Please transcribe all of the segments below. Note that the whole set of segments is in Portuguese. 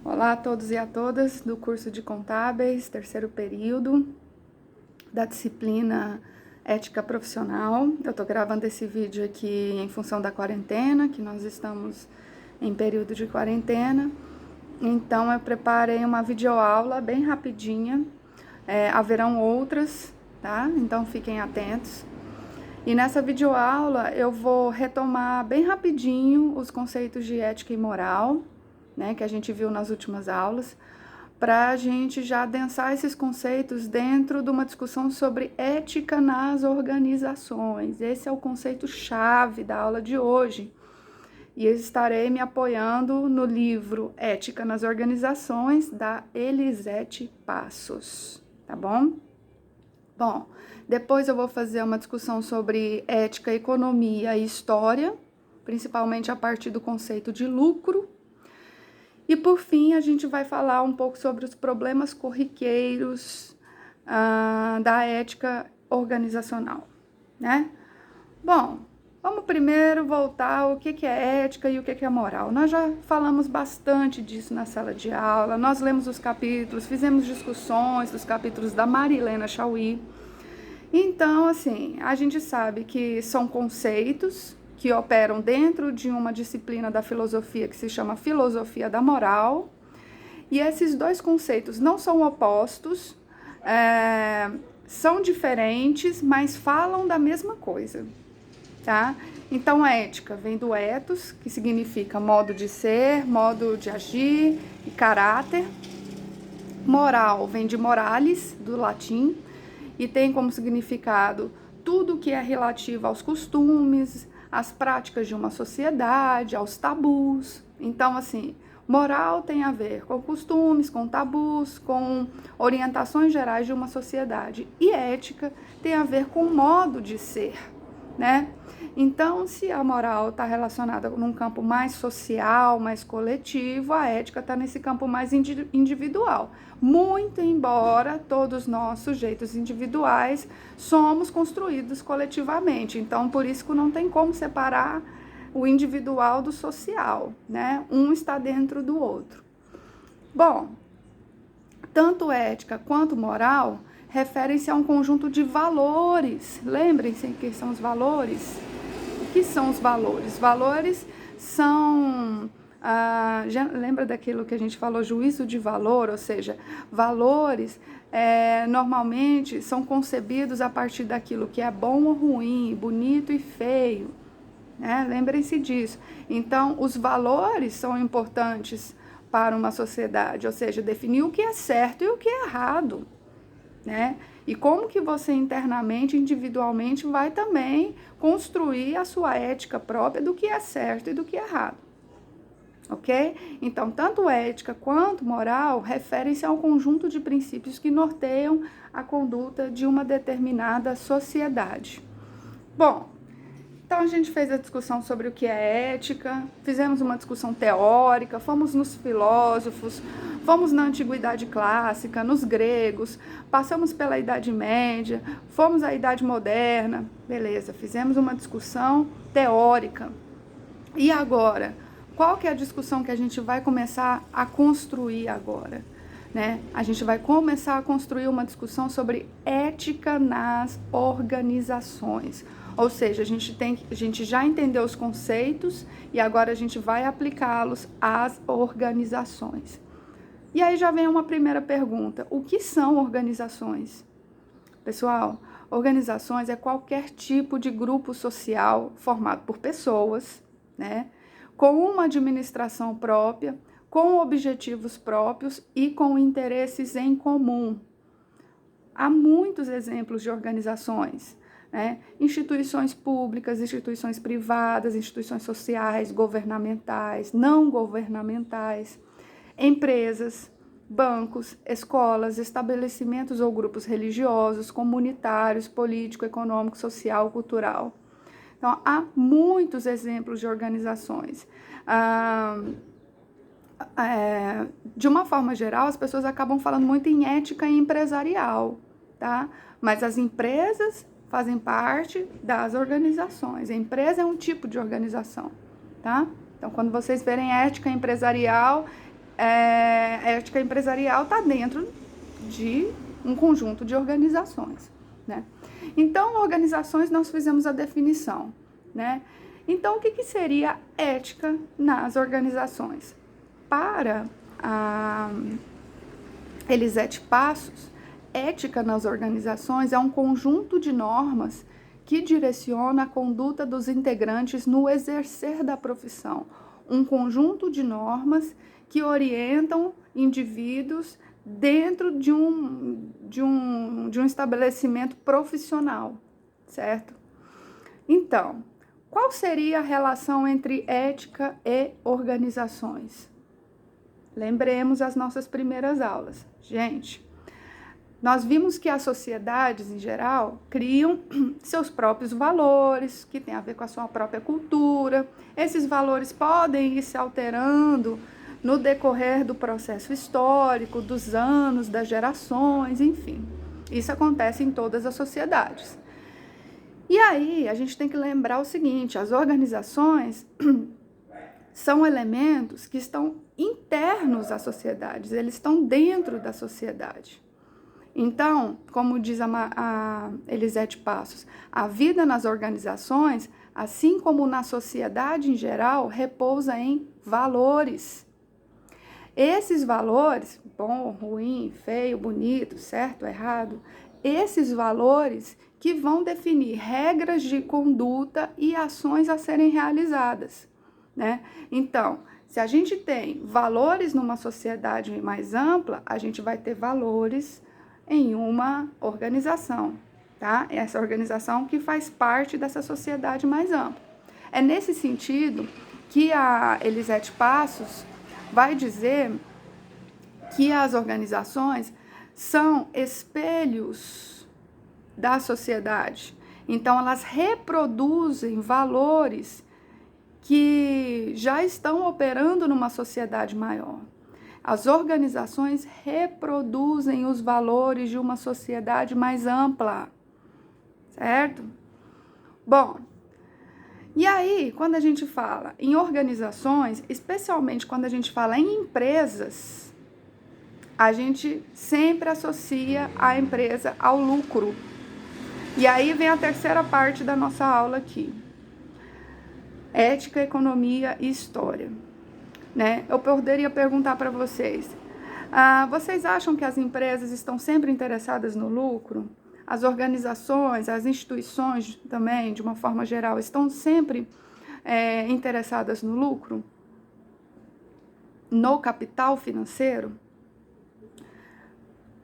Olá a todos e a todas do curso de Contábeis, terceiro período, da disciplina Ética Profissional. Eu estou gravando esse vídeo aqui em função da quarentena, que nós estamos em período de quarentena. Então eu preparei uma videoaula bem rapidinha, haverão outras, tá? Então fiquem atentos. E nessa videoaula eu vou retomar bem rapidinho os conceitos de ética e moral, né, que a gente viu nas últimas aulas, para a gente já adensar esses conceitos dentro de uma discussão sobre ética nas organizações. Esse é o conceito-chave da aula de hoje. E eu estarei me apoiando no livro Ética nas Organizações, da Elisete Passos, tá bom? Bom, depois eu vou fazer uma discussão sobre ética, economia e história, principalmente a partir do conceito de lucro. E por fim, a gente vai falar um pouco sobre os problemas corriqueiros da ética organizacional, né? Bom, vamos primeiro voltar ao que é ética e o que é moral. Nós já falamos bastante disso na sala de aula, nós lemos os capítulos, fizemos discussões dos capítulos da Marilena Chauí. Então, assim, a gente sabe que são conceitos que operam dentro de uma disciplina da filosofia que se chama filosofia da moral. E esses dois conceitos não são opostos, são diferentes, mas falam da mesma coisa, tá? Então, ética vem do ethos, que significa modo de ser, modo de agir e caráter. Moral vem de moralis, do latim, e tem como significado tudo que é relativo aos costumes, às práticas de uma sociedade, aos tabus. Então, assim, moral tem a ver com costumes, com tabus, com orientações gerais de uma sociedade. E ética tem a ver com modo de ser, né? Então, se a moral está relacionada num campo mais social, mais coletivo, a ética está nesse campo mais individual. Muito embora todos nós, sujeitos individuais, somos construídos coletivamente. Então, por isso que não tem como separar o individual do social, né? Um está dentro do outro. Bom, tanto ética quanto moral referem-se a um conjunto de valores. Lembrem-se que são os valores. O que são os valores? Valores são... lembra daquilo que a gente falou, juízo de valor? Ou seja, valores normalmente são concebidos a partir daquilo que é bom ou ruim, bonito e feio, né? Lembrem-se disso. Então, os valores são importantes para uma sociedade, ou seja, definir o que é certo e o que é errado, né? E como que você internamente, individualmente, vai também construir a sua ética própria do que é certo e do que é errado, ok? Então, tanto ética quanto moral referem-se a um conjunto de princípios que norteiam a conduta de uma determinada sociedade. Bom, então a gente fez a discussão sobre o que é ética, fizemos uma discussão teórica, fomos nos filósofos, fomos na Antiguidade Clássica, nos gregos, passamos pela Idade Média, fomos à Idade Moderna, beleza, fizemos uma discussão teórica. E agora, qual que é a discussão que a gente vai começar a construir agora? Né? A gente vai começar a construir uma discussão sobre ética nas organizações. Ou seja, a gente já entendeu os conceitos e agora a gente vai aplicá-los às organizações. E aí já vem uma primeira pergunta: o que são organizações? Pessoal, organizações é qualquer tipo de grupo social formado por pessoas, né, com uma administração própria, com objetivos próprios e com interesses em comum. Há muitos exemplos de organizações, né? Instituições públicas, instituições privadas, instituições sociais, governamentais, não governamentais, empresas, bancos, escolas, estabelecimentos ou grupos religiosos, comunitários, político, econômico, social, cultural. Então, há muitos exemplos de organizações. De uma forma geral, as pessoas acabam falando muito em ética empresarial, tá? Mas as empresas fazem parte das organizações. A empresa é um tipo de organização, tá? Então, quando vocês verem ética empresarial, A ética empresarial está dentro de um conjunto de organizações, né? Então, organizações, nós fizemos a definição, né? Então, o que seria ética nas organizações? Para a Elisete Passos, ética nas organizações é um conjunto de normas que direciona a conduta dos integrantes no exercer da profissão. Um conjunto de normas que orientam indivíduos dentro de um estabelecimento profissional, certo? Então, qual seria a relação entre ética e organizações? Lembremos as nossas primeiras aulas. Gente, nós vimos que as sociedades, em geral, criam seus próprios valores, que tem a ver com a sua própria cultura. Esses valores podem ir se alterando no decorrer do processo histórico, dos anos, das gerações, enfim. Isso acontece em todas as sociedades. E aí, a gente tem que lembrar o seguinte, as organizações são elementos que estão internos às sociedades, eles estão dentro da sociedade. Então, como diz a Elisete Passos, a vida nas organizações, assim como na sociedade em geral, repousa em valores. Esses valores, bom, ruim, feio, bonito, certo, errado, esses valores que vão definir regras de conduta e ações a serem realizadas, né? Então, se a gente tem valores numa sociedade mais ampla, a gente vai ter valores em uma organização, tá? Essa organização que faz parte dessa sociedade mais ampla. É nesse sentido que a Elisete Passos vai dizer que as organizações são espelhos da sociedade. Então, elas reproduzem valores que já estão operando numa sociedade maior. As organizações reproduzem os valores de uma sociedade mais ampla, certo? Bom, e aí, quando a gente fala em organizações, especialmente quando a gente fala em empresas, a gente sempre associa a empresa ao lucro. E aí vem a terceira parte da nossa aula aqui. Ética, economia e história. Né? Eu poderia perguntar para vocês, vocês acham que as empresas estão sempre interessadas no lucro? As organizações, as instituições também, de uma forma geral, estão sempre interessadas no lucro? No capital financeiro?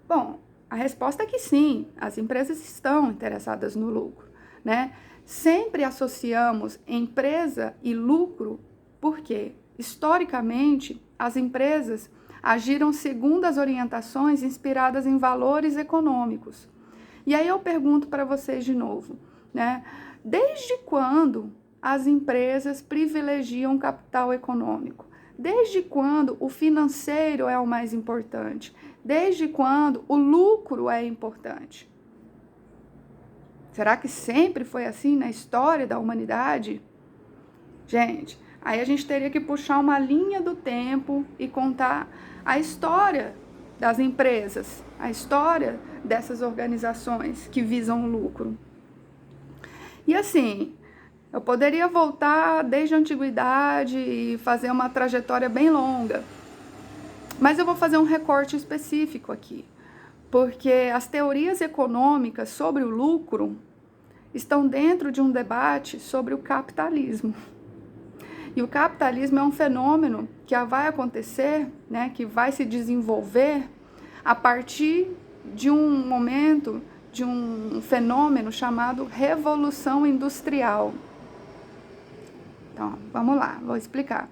Bom, a resposta é que sim, as empresas estão interessadas no lucro, né? Sempre associamos empresa e lucro, porque historicamente as empresas agiram segundo as orientações inspiradas em valores econômicos. E aí eu pergunto para vocês de novo, né? Desde quando as empresas privilegiam o capital econômico? Desde quando o financeiro é o mais importante? Desde quando o lucro é importante? Será que sempre foi assim na história da humanidade? Gente, aí a gente teria que puxar uma linha do tempo e contar a história das empresas, a história dessas organizações que visam o lucro. E assim, eu poderia voltar desde a antiguidade e fazer uma trajetória bem longa, mas eu vou fazer um recorte específico aqui, porque as teorias econômicas sobre o lucro estão dentro de um debate sobre o capitalismo. E o capitalismo é um fenômeno que vai acontecer, né, que vai se desenvolver a partir de um momento, de um fenômeno chamado Revolução Industrial. Então, vamos lá, vou explicar.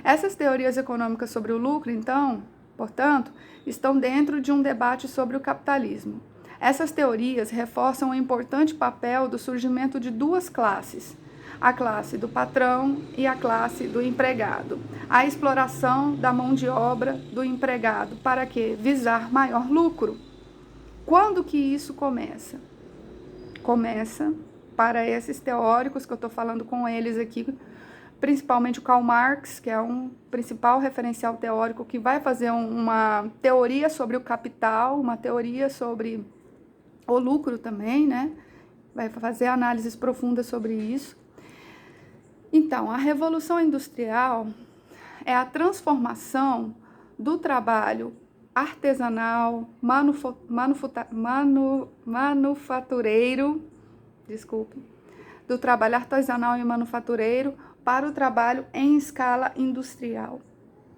Essas teorias econômicas sobre o lucro, então, portanto, estão dentro de um debate sobre o capitalismo. Essas teorias reforçam o importante papel do surgimento de duas classes, a classe do patrão e a classe do empregado. A exploração da mão de obra do empregado para quê? Visar maior lucro. Quando que isso começa? Começa, para esses teóricos que eu estou falando com eles aqui, principalmente o Karl Marx, que é um principal referencial teórico, que vai fazer uma teoria sobre o capital, uma teoria sobre o lucro também, né? Vai fazer análises profundas sobre isso. Então, a Revolução Industrial é a transformação do trabalho artesanal, manufatureiro, do trabalho artesanal e manufatureiro para o trabalho em escala industrial.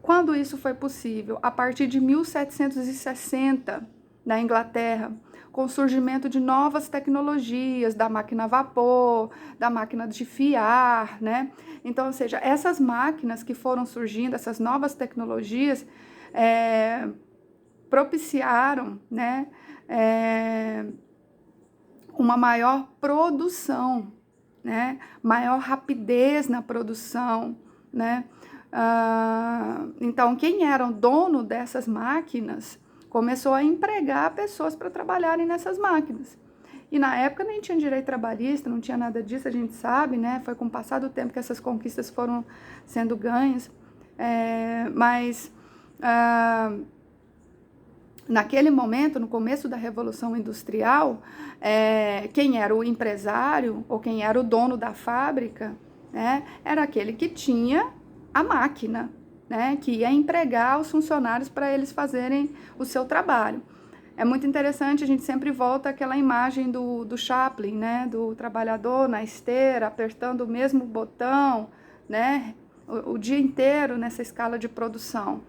Quando isso foi possível? A partir de 1760, na Inglaterra, com o surgimento de novas tecnologias, da máquina a vapor, da máquina de fiar, né? Então, ou seja, essas máquinas que foram surgindo, essas novas tecnologias, propiciaram, né, uma maior produção, né, maior rapidez na produção, né? Então, quem era o dono dessas máquinas começou a empregar pessoas para trabalharem nessas máquinas. E na época nem tinha direito trabalhista, não tinha nada disso, a gente sabe, né? Foi com o passar do tempo que essas conquistas foram sendo ganhas. Naquele momento, no começo da Revolução Industrial, quem era o empresário ou quem era o dono da fábrica, né, era aquele que tinha a máquina, né, que ia empregar os funcionários para eles fazerem o seu trabalho. É muito interessante, a gente sempre volta àquela imagem do Chaplin, né, do trabalhador na esteira, apertando o mesmo botão, né, o dia inteiro nessa escala de produção.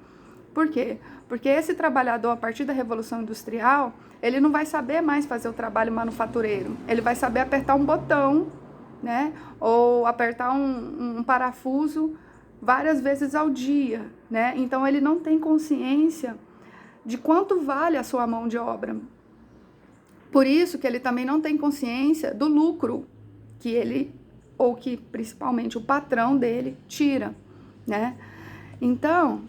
Por quê? Porque esse trabalhador, a partir da Revolução Industrial, ele não vai saber mais fazer o trabalho manufatureiro. Ele vai saber apertar um botão, né? Ou apertar um parafuso várias vezes ao dia, né? Então, ele não tem consciência de quanto vale a sua mão de obra. Por isso que ele também não tem consciência do lucro que ele, ou que principalmente o patrão dele, tira, né? Então,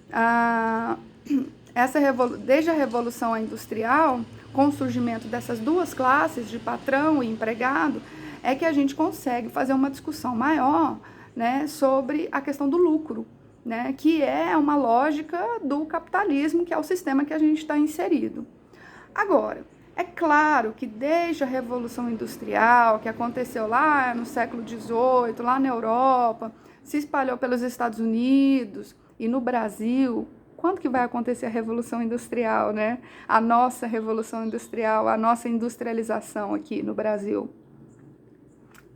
desde a Revolução Industrial, com o surgimento dessas duas classes, de patrão e empregado, é que a gente consegue fazer uma discussão maior, né, sobre a questão do lucro, né, que é uma lógica do capitalismo, que é o sistema que a gente está inserido. Agora, é claro que desde a Revolução Industrial, que aconteceu lá no século XVIII, lá na Europa, se espalhou pelos Estados Unidos e no Brasil. Quando que vai acontecer a Revolução Industrial, né? A nossa Revolução Industrial, a nossa industrialização aqui no Brasil.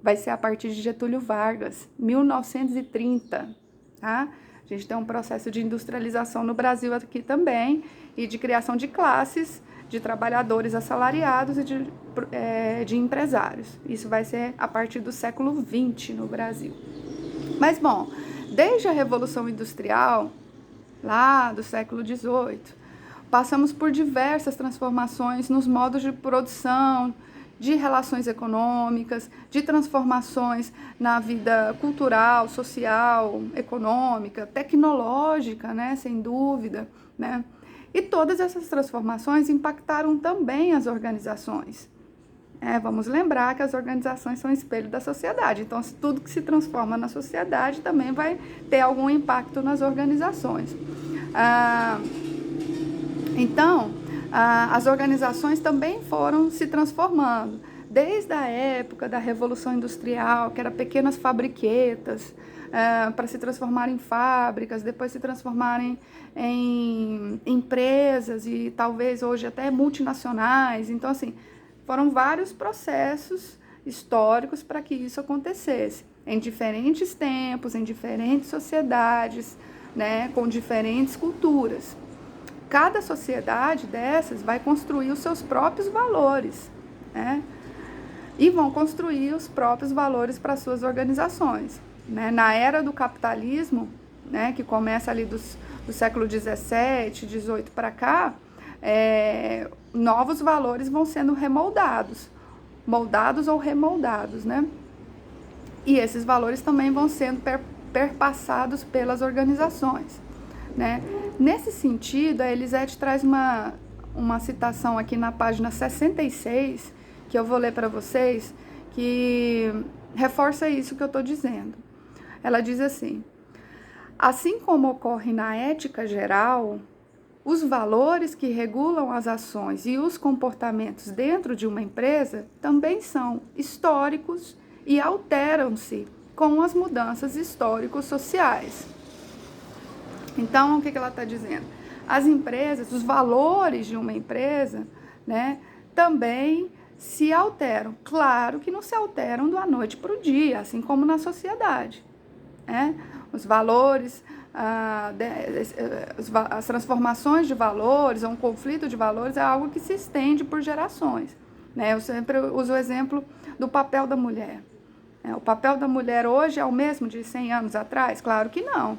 Vai ser a partir de Getúlio Vargas, 1930, tá? A gente tem um processo de industrialização no Brasil aqui também e de criação de classes, de trabalhadores assalariados e de empresários. Isso vai ser a partir do século XX no Brasil. Mas, bom, desde a Revolução Industrial, lá do século XVIII, passamos por diversas transformações nos modos de produção, de relações econômicas, de transformações na vida cultural, social, econômica, tecnológica, né, sem dúvida, né? E todas essas transformações impactaram também as organizações. Vamos lembrar que as organizações são espelho da sociedade, então tudo que se transforma na sociedade também vai ter algum impacto nas organizações. Então, as organizações também foram se transformando, desde a época da Revolução Industrial, que eram pequenas fabriquetas, para se transformar em fábricas, depois se transformarem em empresas e talvez hoje até multinacionais. Então, assim, foram vários processos históricos para que isso acontecesse, em diferentes tempos, em diferentes sociedades, né, com diferentes culturas. Cada sociedade dessas vai construir os seus próprios valores, né, e vão construir os próprios valores para suas organizações. Né? Na era do capitalismo, né, que começa ali do século XVII, XVIII para cá, novos valores vão sendo moldados ou remoldados, né? E esses valores também vão sendo perpassados pelas organizações, né? Nesse sentido, a Elisete traz uma citação aqui na página 66, que eu vou ler para vocês, que reforça isso que eu estou dizendo. Ela diz assim: assim como ocorre na ética geral, os valores que regulam as ações e os comportamentos dentro de uma empresa também são históricos e alteram-se com as mudanças históricos-sociais. Então, o que ela está dizendo? As empresas, os valores de uma empresa, né, também se alteram. Claro que não se alteram da noite para o dia, assim como na sociedade, né? Os valores, as transformações de valores, ou um conflito de valores é algo que se estende por gerações, né? Eu sempre uso o exemplo do papel da mulher. O papel da mulher hoje é o mesmo de 100 anos atrás? Claro que não,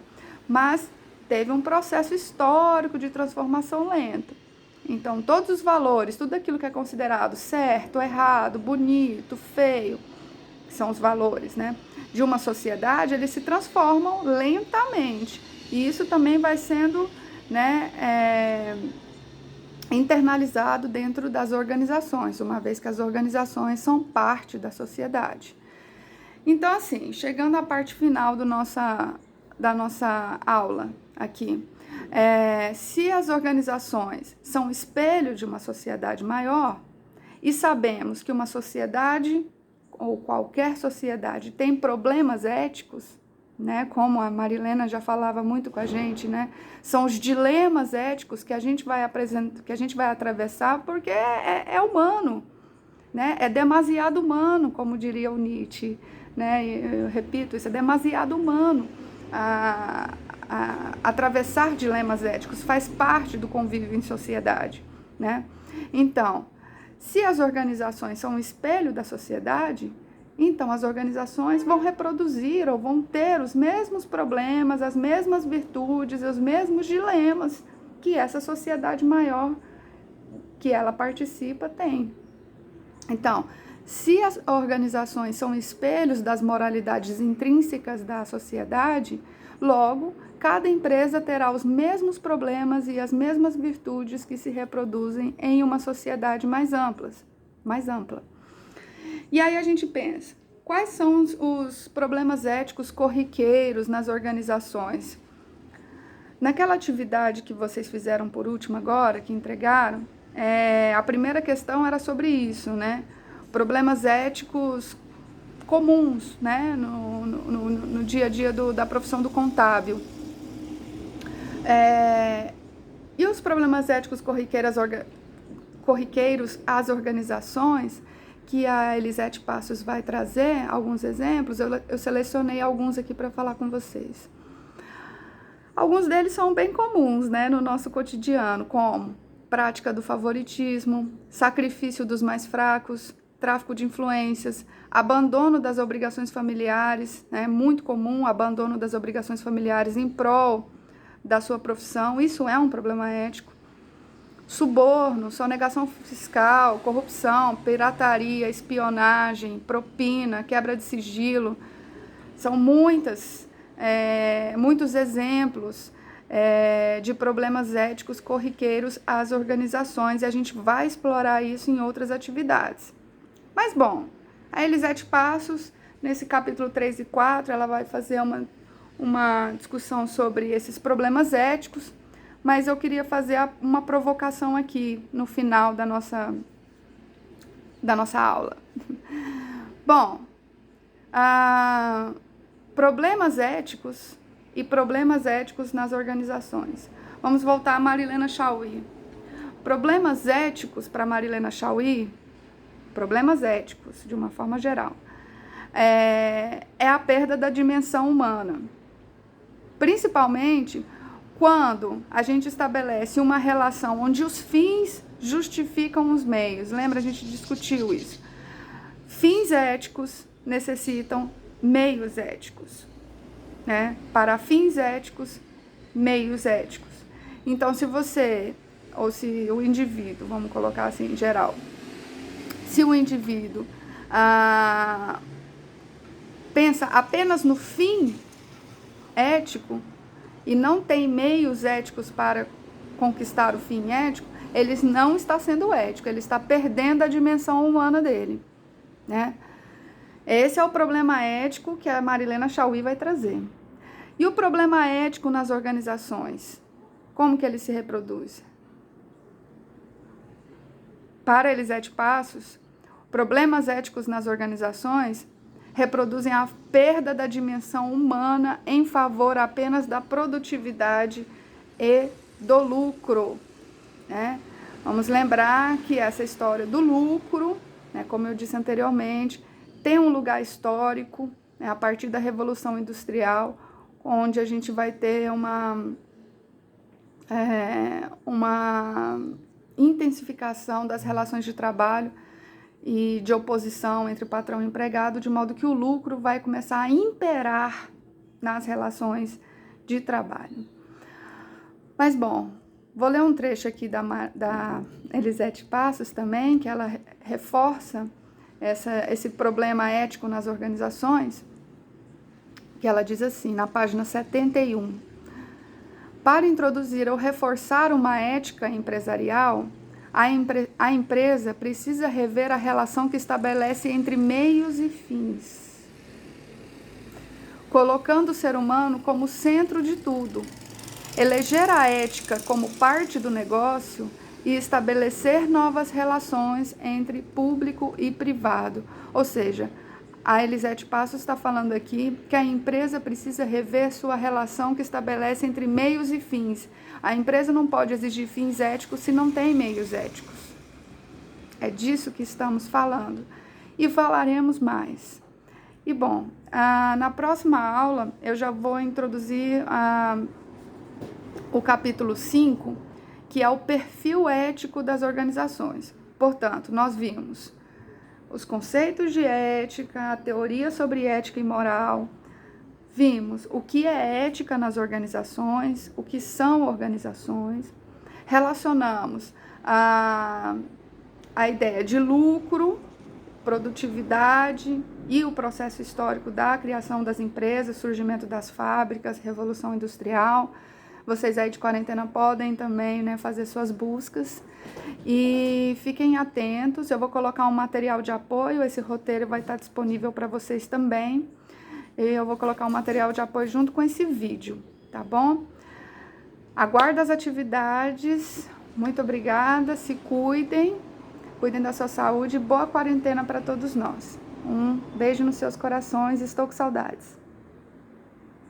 mas teve um processo histórico de transformação lenta. Então, todos os valores, tudo aquilo que é considerado certo, errado, bonito, feio, que são os valores, né, de uma sociedade, eles se transformam lentamente. E isso também vai sendo, né, internalizado dentro das organizações, uma vez que as organizações são parte da sociedade. Então, assim, chegando à parte final da nossa aula aqui, se as organizações são espelho de uma sociedade maior, e sabemos que uma sociedade, ou qualquer sociedade, tem problemas éticos, né, como a Marilena já falava muito com a gente, né, são os dilemas éticos que a gente vai atravessar, porque é humano, né, é demasiado humano, como diria o Nietzsche, né, eu repito, isso é demasiado humano. Atravessar dilemas éticos faz parte do convívio em sociedade, né? Então, se as organizações são um espelho da sociedade, então as organizações vão reproduzir ou vão ter os mesmos problemas, as mesmas virtudes, os mesmos dilemas que essa sociedade maior que ela participa tem. Então, se as organizações são espelhos das moralidades intrínsecas da sociedade, logo, cada empresa terá os mesmos problemas e as mesmas virtudes que se reproduzem em uma sociedade mais ampla. E aí a gente pensa, quais são os problemas éticos corriqueiros nas organizações? Naquela atividade que vocês fizeram por último agora, que entregaram, a primeira questão era sobre isso, né? Problemas éticos comuns, né, no dia a dia da profissão do contábil. E os problemas éticos corriqueiros às organizações, que a Elisete Passos vai trazer alguns exemplos, eu selecionei alguns aqui para falar com vocês. Alguns deles são bem comuns, né, no nosso cotidiano, como prática do favoritismo, sacrifício dos mais fracos, tráfico de influências, abandono das obrigações familiares, é muito comum, abandono das obrigações familiares em prol da sua profissão, isso é um problema ético. Suborno, sonegação fiscal, corrupção, pirataria, espionagem, propina, quebra de sigilo, são muitos exemplos de problemas éticos corriqueiros às organizações, e a gente vai explorar isso em outras atividades. Mas, bom, a Elisete Passos, nesse capítulo 3 e 4, ela vai fazer uma discussão sobre esses problemas éticos, mas eu queria fazer uma provocação aqui no final da nossa aula. Bom, problemas éticos e problemas éticos nas organizações. Vamos voltar a Marilena Chaui. Problemas éticos para Marilena Chaui, problemas éticos, de uma forma geral, é a perda da dimensão humana. Principalmente quando a gente estabelece uma relação onde os fins justificam os meios. Lembra? A gente discutiu isso. Fins éticos necessitam meios éticos, né? Para fins éticos, meios éticos. Então, se você, ou se o indivíduo, vamos colocar assim em geral, se o indivíduo pensa apenas no fim ético e não tem meios éticos para conquistar o fim ético, ele não está sendo ético, ele está perdendo a dimensão humana dele, né? Esse é o problema ético que a Marilena Chauí vai trazer. E o problema ético nas organizações? Como que ele se reproduz? Para Elisete Passos, problemas éticos nas organizações reproduzem a perda da dimensão humana em favor apenas da produtividade e do lucro, né? Vamos lembrar que essa história do lucro, né, como eu disse anteriormente, tem um lugar histórico, né, a partir da Revolução Industrial, onde a gente vai ter uma intensificação das relações de trabalho e de oposição entre patrão e empregado, de modo que o lucro vai começar a imperar nas relações de trabalho. Mas, bom, vou ler um trecho aqui da Elisete Passos também, que ela reforça esse problema ético nas organizações, que ela diz assim, na página 71. Para introduzir ou reforçar uma ética empresarial, a empresa precisa rever a relação que estabelece entre meios e fins, colocando o ser humano como centro de tudo. Eleger a ética como parte do negócio e estabelecer novas relações entre público e privado. Ou seja, a Elisete Passos está falando aqui que a empresa precisa rever sua relação que estabelece entre meios e fins. A empresa não pode exigir fins éticos se não tem meios éticos. É disso que estamos falando. E falaremos mais. E bom, na próxima aula eu já vou introduzir o capítulo 5, que é o perfil ético das organizações. Portanto, nós vimos os conceitos de ética, a teoria sobre ética e moral, vimos o que é ética nas organizações, o que são organizações, relacionamos a ideia de lucro, produtividade e o processo histórico da criação das empresas, surgimento das fábricas, revolução industrial. Vocês aí de quarentena podem também, né, fazer suas buscas e fiquem atentos. Eu vou colocar um material de apoio, esse roteiro vai estar disponível para vocês também. Eu vou colocar um material de apoio junto com esse vídeo, tá bom? Aguardo as atividades. Muito obrigada, se cuidem da sua saúde. Boa quarentena para todos nós. Um beijo nos seus corações, estou com saudades.